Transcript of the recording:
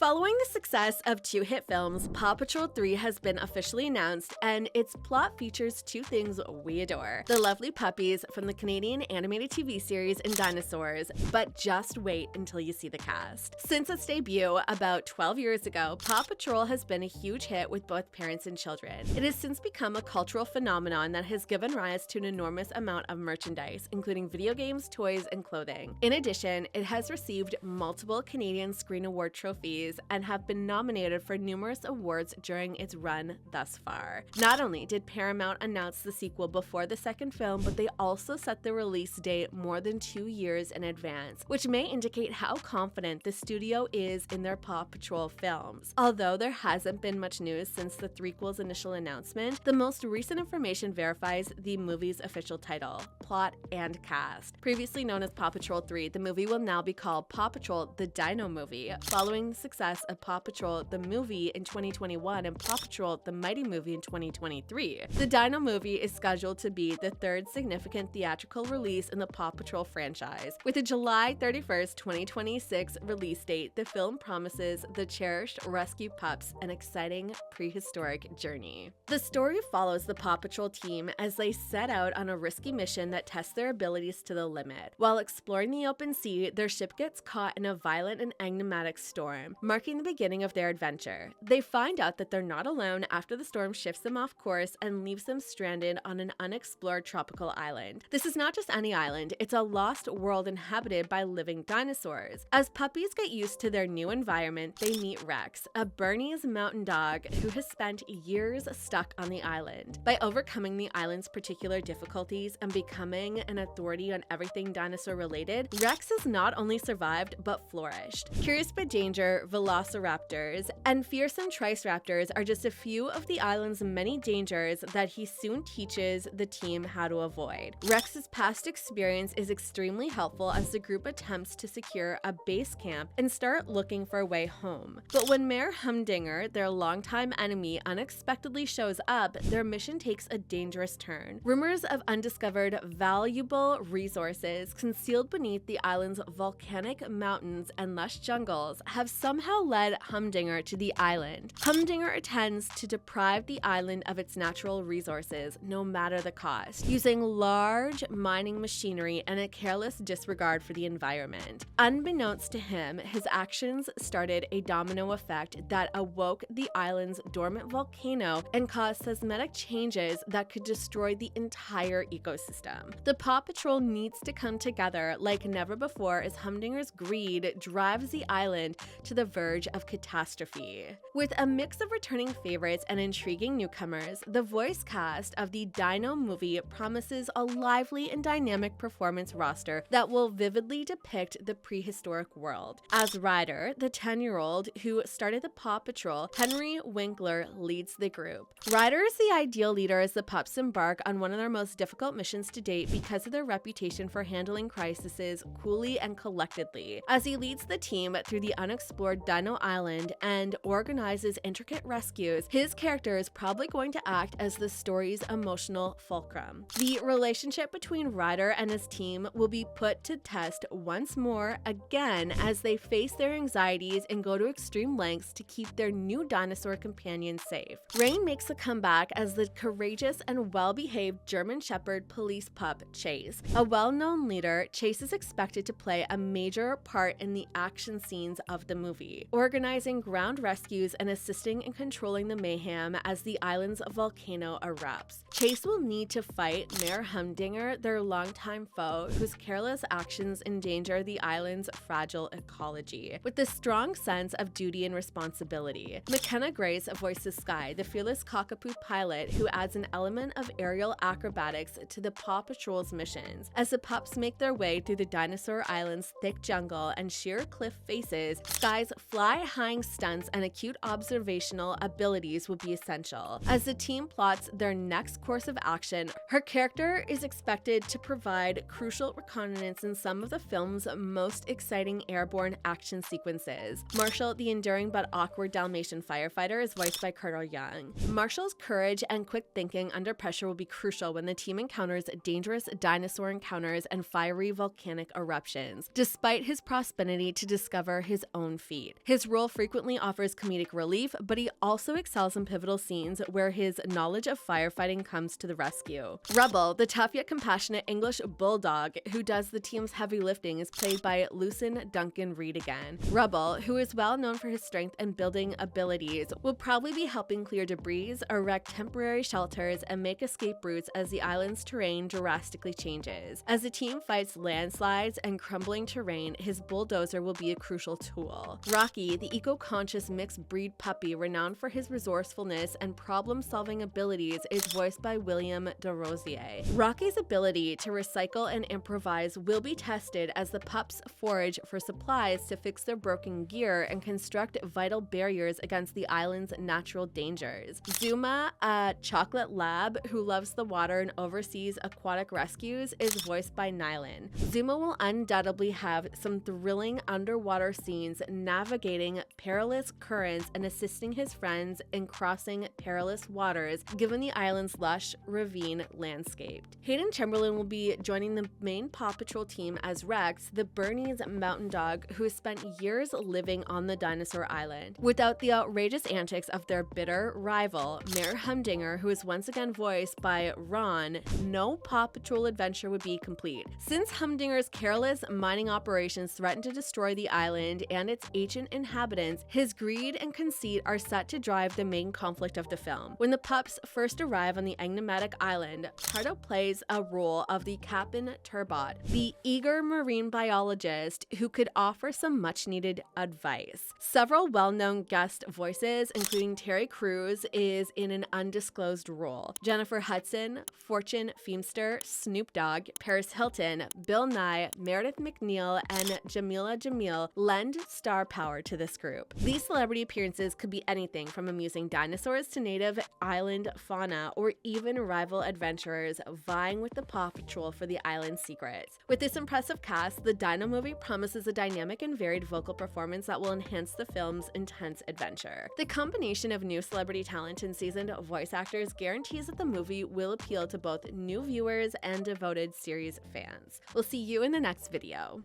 Following the success of two hit films, PAW Patrol 3 has been officially announced, and its plot features two things we adore: the lovely puppies from the Canadian animated TV series and dinosaurs. But just wait until you see the cast. Since its debut about 12 years ago, PAW Patrol has been a huge hit with both parents and children. It has since become a cultural phenomenon that has given rise to an enormous amount of merchandise, including video games, toys, and clothing. In addition, it has received multiple Canadian Screen Award trophies and have been nominated for numerous awards during its run thus far. Not only did Paramount announce the sequel before the second film, but they also set the release date more than 2 years in advance, which may indicate how confident the studio is in their PAW Patrol films. Although there hasn't been much news since the threequel's initial announcement, the most recent information verifies the movie's official title, plot, and cast. Previously known as PAW Patrol 3, the movie will now be called PAW Patrol: The Dino Movie, following the success of PAW Patrol the Movie in 2021 and PAW Patrol the Mighty Movie in 2023. The Dino Movie is scheduled to be the third significant theatrical release in the PAW Patrol franchise. With a July 31st, 2026 release date, the film promises the cherished rescue pups an exciting prehistoric journey. The story follows the PAW Patrol team as they set out on a risky mission that tests their abilities to the limit. While exploring the open sea, their ship gets caught in a violent and enigmatic storm, marking the beginning of their adventure. They find out that they're not alone after the storm shifts them off course and leaves them stranded on an unexplored tropical island. This is not just any island, it's a lost world inhabited by living dinosaurs. As puppies get used to their new environment, they meet Rex, a Bernese mountain dog who has spent years stuck on the island. By overcoming the island's particular difficulties and becoming an authority on everything dinosaur related, Rex has not only survived but flourished. Curious but danger, velociraptors, and fearsome triceratops are just a few of the island's many dangers that he soon teaches the team how to avoid. Rex's past experience is extremely helpful as the group attempts to secure a base camp and start looking for a way home. But when Mayor Humdinger, their longtime enemy, unexpectedly shows up, their mission takes a dangerous turn. Rumors of undiscovered valuable resources concealed beneath the island's volcanic mountains and lush jungles have somehow led Humdinger to the island. Humdinger intends to deprive the island of its natural resources, no matter the cost, using large mining machinery and a careless disregard for the environment. Unbeknownst to him, his actions started a domino effect that awoke the island's dormant volcano and caused seismic changes that could destroy the entire ecosystem. The PAW Patrol needs to come together like never before as Humdinger's greed drives the island to the verge of catastrophe. With a mix of returning favorites and intriguing newcomers, the voice cast of the Dino Movie promises a lively and dynamic performance roster that will vividly depict the prehistoric world. As Ryder, the 10-year-old who started the PAW Patrol, Henry Winkler leads the group. Ryder is the ideal leader as the pups embark on one of their most difficult missions to date because of their reputation for handling crises coolly and collectedly. As he leads the team through the unexplored Dino Island and organizes intricate rescues, his character is probably going to act as the story's emotional fulcrum. The relationship between Ryder and his team will be put to test once more again as they face their anxieties and go to extreme lengths to keep their new dinosaur companion safe. Rain makes a comeback as the courageous and well-behaved German Shepherd police pup Chase. A well-known leader, Chase is expected to play a major part in the action scenes of the movie, organizing ground rescues and assisting in controlling the mayhem as the island's volcano erupts. Chase will need to fight Mayor Humdinger, their longtime foe, whose careless actions endanger the island's fragile ecology, with a strong sense of duty and responsibility. McKenna Grace voices Sky, the fearless cockapoo pilot who adds an element of aerial acrobatics to the PAW Patrol's missions. As the pups make their way through the dinosaur island's thick jungle and sheer cliff faces, Sky's fly-high stunts and acute observational abilities will be essential. As the team plots their next course of action, her character is expected to provide crucial reconnaissance in some of the film's most exciting airborne action sequences. Marshall, the enduring but awkward Dalmatian firefighter, is voiced by Colonel Young. Marshall's courage and quick thinking under pressure will be crucial when the team encounters dangerous dinosaur encounters and fiery volcanic eruptions, despite his propensity to discover his own feat. great. His role frequently offers comedic relief, but he also excels in pivotal scenes where his knowledge of firefighting comes to the rescue. Rubble, the tough yet compassionate English bulldog who does the team's heavy lifting, is played by Lucien Duncan Reid again. Rubble, who is well known for his strength and building abilities, will probably be helping clear debris, erect temporary shelters, and make escape routes as the island's terrain drastically changes. As the team fights landslides and crumbling terrain, his bulldozer will be a crucial tool. Rocky, the eco-conscious mixed breed puppy renowned for his resourcefulness and problem-solving abilities, is voiced by William DeRosier. Rocky's ability to recycle and improvise will be tested as the pups forage for supplies to fix their broken gear and construct vital barriers against the island's natural dangers. Zuma, a chocolate lab who loves the water and oversees aquatic rescues, is voiced by Nylan. Zuma will undoubtedly have some thrilling underwater scenes navigating perilous currents and assisting his friends in crossing perilous waters, given the island's lush ravine landscape. Hayden Chamberlain will be joining the main Paw Patrol team as Rex, the Bernese mountain dog who has spent years living on the dinosaur island. Without the outrageous antics of their bitter rival, Mayor Humdinger, who is once again voiced by Ron, no Paw Patrol adventure would be complete. Since Humdinger's careless mining operations threaten to destroy the island and its ancient inhabitants, his greed and conceit are set to drive the main conflict of the film. When the pups first arrive on the enigmatic island, Pardo plays a role of the Captain Turbot, the eager marine biologist who could offer some much-needed advice. Several well-known guest voices, including Terry Crews, is in an undisclosed role. Jennifer Hudson, Fortune Feimster, Snoop Dogg, Paris Hilton, Bill Nye, Meredith McNeil, and Jamila Jamil lend star power to this group. These celebrity appearances could be anything from amusing dinosaurs to native island fauna, or even rival adventurers vying with the Paw Patrol for the island's secrets. With this impressive cast, the Dino Movie promises a dynamic and varied vocal performance that will enhance the film's intense adventure. The combination of new celebrity talent and seasoned voice actors guarantees that the movie will appeal to both new viewers and devoted series fans. We'll see you in the next video.